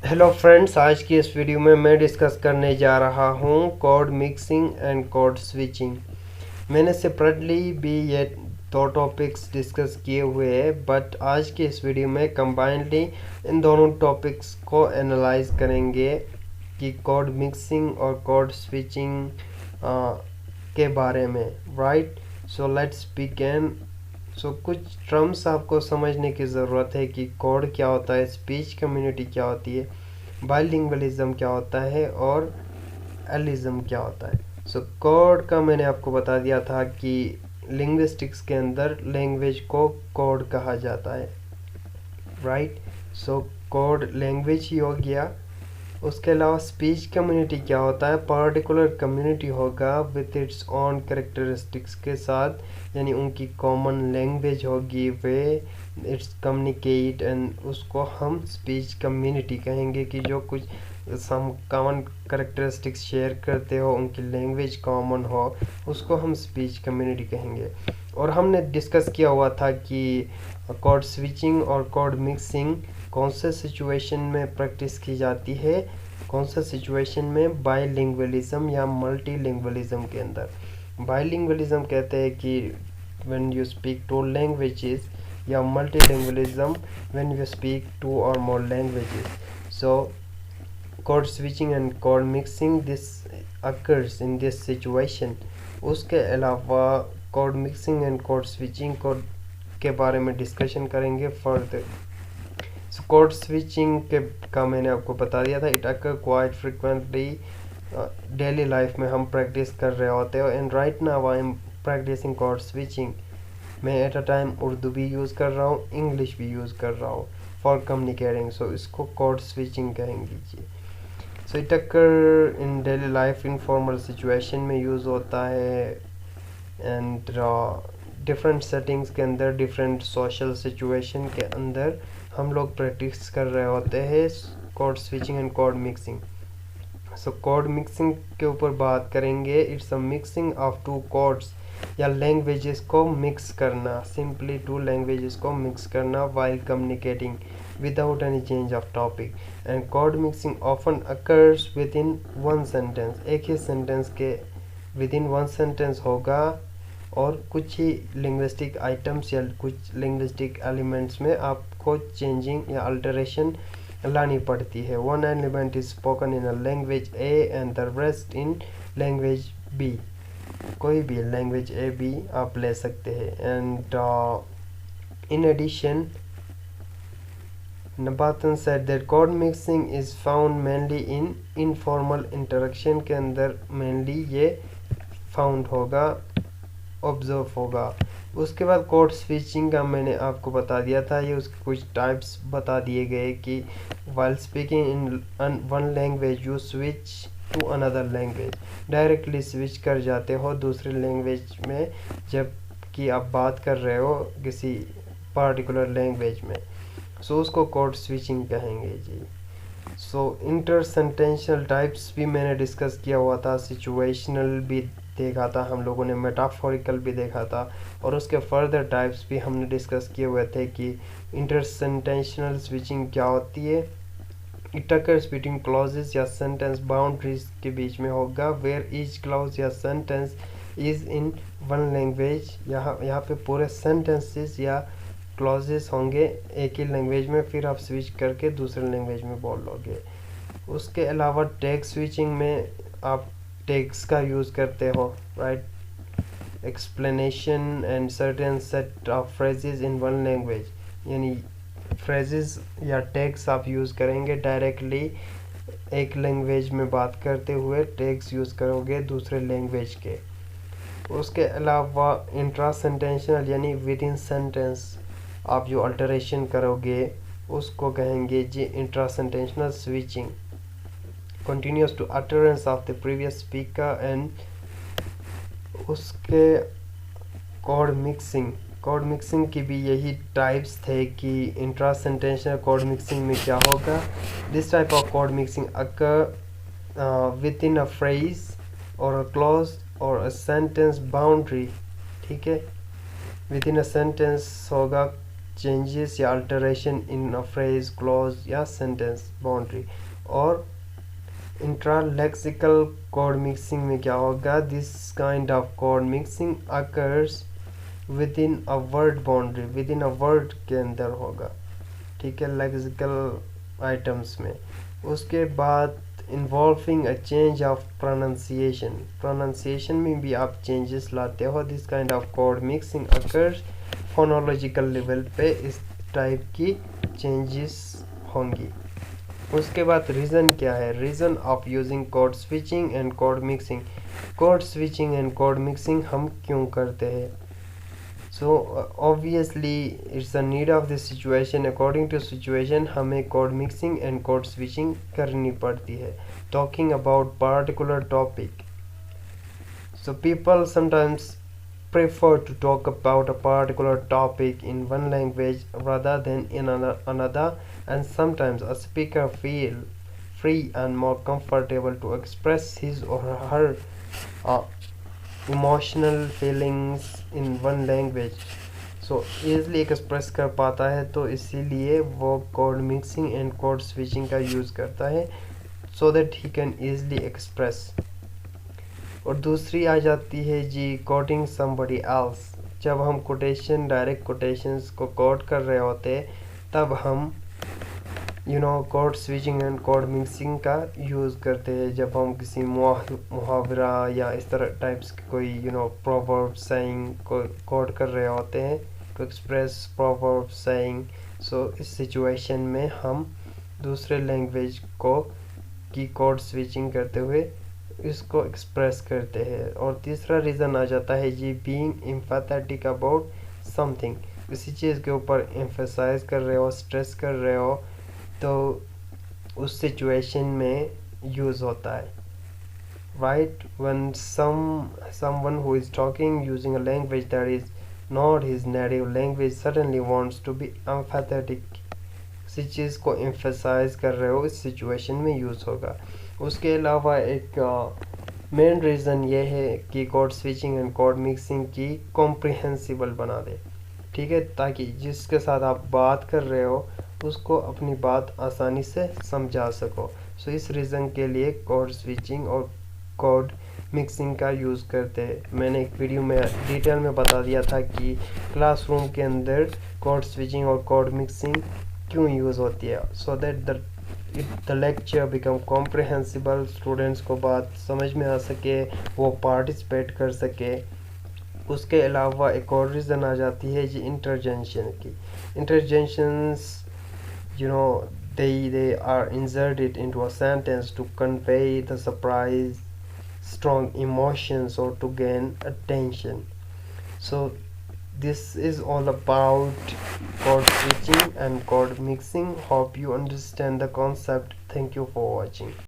Hello friends, आज की इस वीडियो में मैं डिस्कस करने जा रहा हूँ code mixing and code switching. मैंने सेपरेटली भी ये दो टॉपिक्स डिस्कस किए हुए हैं, बट आज की इस वीडियो में कंबाइंडली इन दोनों टॉपिक्स को एनालाइज करेंगे कि कोड मिक्सिंग और कोड स्विचिंग के बारे में। Right, so let's begin. कुछ टर्म्स आपको समझने की ज़रूरत है कि कोड क्या होता है, स्पीच कम्युनिटी क्या होती है, बाइलिंगुअलिज्म क्या होता है और एलिज्म क्या होता है। कोड का मैंने आपको बता दिया था कि लिंग्विस्टिक्स के अंदर लैंग्वेज को कोड कहा जाता है। राइट, कोड लैंग्वेज ही हो गया। उसके अलावा स्पीच कम्युनिटी क्या होता है, पर्टिकुलर कम्युनिटी होगा विथ इट्स ओन करेक्टरिस्टिक्स के साथ, यानी उनकी कॉमन लैंग्वेज होगी, वे इट्स कम्युनिकेट, एंड उसको हम स्पीच कम्युनिटी कहेंगे कि जो कुछ सम कॉमन करेक्टरिस्टिक्स शेयर करते हो, उनकी लैंग्वेज कॉमन हो, उसको हम स्पीच कम्युनिटी कहेंगे। और हमने डिस्कस किया हुआ था कि कोड स्विचिंग और कोड मिक्सिंग कौन से सिचुएशन में प्रैक्टिस की जाती है, कौन सा सिचुएशन में बाइलिंगुअलिज्म या मल्टीलिंगुअलिज्म के अंदर। बाइलिंगुअलिज्म कहते हैं कि when you speak two languages, या multilingualism when you speak two और more languages. So code switching and code mixing this occurs in this situation. उसके अलावा code mixing and code switching code के बारे में डिस्कशन करेंगे फर्दर। कोड स्विचिंग के का मैंने आपको बता दिया था, it occur quite frequently daily life में हम प्रैक्टिस कर रहे होते हैं। And right now I am practising code switching. मैं एट अ टाइम उर्दू भी यूज़ कर रहा हूँ, इंग्लिश भी यूज़ कर रहा हूँ फॉर कम्युनिकेटिंग। इसको कोड स्विचिंग कहेंगे जी। It occur in daily life, informal situation में यूज़ होता है, एंड डिफरेंट सेटिंग्स के अंदर, डिफरेंट सोशल सिचुएशन के अंदर हम लोग प्रैक्टिस कर रहे होते हैं code switching and code mixing. Code mixing के ऊपर बात करेंगे। It's a mixing of two codes या लैंग्वेजेस को मिक्स करना, सिंपली टू लैंग्वेजेस को मिक्स करना while communicating without any change of topic. And code mixing often occurs within one sentence, एक ही सेंटेंस के विद इन वन सेंटेंस होगा, और कुछ ही लिंग्विस्टिक आइटम्स या कुछ लिंग्विस्टिक एलिमेंट्स में आपको चेंजिंग या अल्टरेशन लानी पड़ती है। One element is spoken in a language A and the rest in language B. कोई भी लैंग्वेज ए बी आप ले सकते हैं। And in addition, Nababan said that code mixing is found mainly in informal interaction के अंदर mainly ये found होगा, ऑब्जर्व होगा। उसके बाद कोड स्विचिंग का मैंने आपको बता दिया था, ये उसके कुछ टाइप्स बता दिए गए कि while speaking in one language you switch to another language, directly switch कर जाते हो दूसरी लैंग्वेज में जब कि आप बात कर रहे हो किसी पर्टिकुलर लैंग्वेज में। उसको कोड स्विचिंग कहेंगे जी। इंटरसेंटेंशियल टाइप्स भी मैंने डिस्कस किया हुआ था, सिचुएशनल भी देखा था हम लोगों ने, मेटाफोरिकल भी देखा था, और उसके फर्दर टाइप्स भी हमने डिस्कस किए हुए थे कि इंटरसेंटेंशियल स्विचिंग क्या होती है। इट अकर्स बिटवीन क्लॉजेस या सेंटेंस बाउंड्रीज के बीच में होगा, वेयर ईच क्लॉज या sentence is in one language. यहाँ पे पूरे सेंटेंसेस या क्लॉजेस होंगे एक ही लैंग्वेज में, फिर आप स्विच करके दूसरे लैंग्वेज में बोल लोगे। उसके अलावा टैग स्विचिंग में आप टैग्स का यूज़ करते हो, right, explanation and certain set of phrases in one language, यानी फ्रेजेस या टैग्स आप यूज़ करेंगे डायरेक्टली एक लैंग्वेज में बात करते हुए, टैग्स यूज़ करोगे दूसरे लैंग्वेज के। उसके अलावा इंट्रासेंटेंशनल यानी विद इन सेंटेंस आप जो अल्टरेशन करोगे उसको कहेंगे जी intrasentential switching. continues to utterance of the previous speaker। and उसके कोड मिक्सिंग की भी यही टाइप्स थे कि इंट्रासेंटेंशनल कोड मिक्सिंग में क्या होगा। This type of code mixing occur with in a phrase और अ क्लॉज और अ सेंटेंस बाउंड्री, ठीक है, विद इन अ सेंटेंस होगा चेंजेस या alteration in a phrase, clause या सेंटेंस बाउंड्री। और इंट्रालेक्सिकल कोड मिक्सिंग में क्या होगा, this kind of code mixing occurs with in a word boundary, with in a word के अंदर होगा, ठीक है, लेक्सिकल आइटम्स में। उसके बाद involving a change of pronunciation, pronunciation में भी आप चेंजेस लाते हो। This kind of code mixing occurs phonological level पे इस टाइप की चेंजेस होंगी। उसके बाद रीज़न क्या है, reason of using code switching and code mixing. Code switching and code mixing हम क्यों करते हैं? So obviously it's a need of this situation, according to situation हमें code mixing and code switching करनी पड़ती है। Talking about particular topic, so people sometimes prefer to talk about a particular topic in one language rather than in another, and sometimes a speaker feel free and more comfortable to express his or her uh, emotional feelings in one language, so easily express कर पाता है, तो इसीलिए वो code mixing and code switching का use करता है so that he can easily express। और दूसरी आ जाती है जी कोटिंग समबडी एल्स। जब हम कोटेशन, डायरेक्ट कोटेशंस को कोट कर रहे होते तब हम code switching and code mixing का यूज़ करते हैं। जब हम किसी मुहावरा या इस तरह टाइप्स की कोई प्रोवर्ब सेइंग को कोड कर रहे होते हैं, टू एक्सप्रेस प्रोवर्ब सेइंग, सो इस सिचुएशन में हम दूसरे लैंग्वेज को की कोड स्विचिंग करते हुए इसको एक्सप्रेस करते हैं। और तीसरा रीज़न आ जाता है जी बीइंग एम्फैथेटिक अबाउट समथिंग, किसी चीज़ के ऊपर एम्फेसाइज कर रहे हो, स्ट्रेस कर रहे हो, तो उस सिचुएशन में यूज़ होता है, right. When someone who is talking using a language that is not his native language suddenly wants to be empathetic, किसी चीज़ को एम्फेसाइज कर रहे हो, इस सिचुएशन में यूज़ होगा। उसके अलावा एक मेन रीज़न ये है कि कोड स्विचिंग एंड कोड मिक्सिंग की कॉम्प्रिहेंसिबल बना दे, ठीक है, ताकि जिसके साथ आप बात कर रहे हो उसको अपनी बात आसानी से समझा सको। सो इस रीज़न के लिए कोड स्विचिंग और कोड मिक्सिंग का यूज़ करते हैं। मैंने एक वीडियो में डिटेल में बता दिया था कि क्लासरूम के अंदर कोड स्विचिंग और कोड मिक्सिंग क्यों यूज़ होती है, so that the lecture become comprehensible, students को बात समझ में आ सके, वो पार्टिसिपेट कर सके। उसके अलावा एक और रीज़न आ जाती है जी इंटरजेंशन की। इंटरजेंशंस they are inserted into a sentence to convey the surprise, strong emotions, or to gain attention. So this is all about chord switching and chord mixing. Hope you understand the concept. Thank you for watching.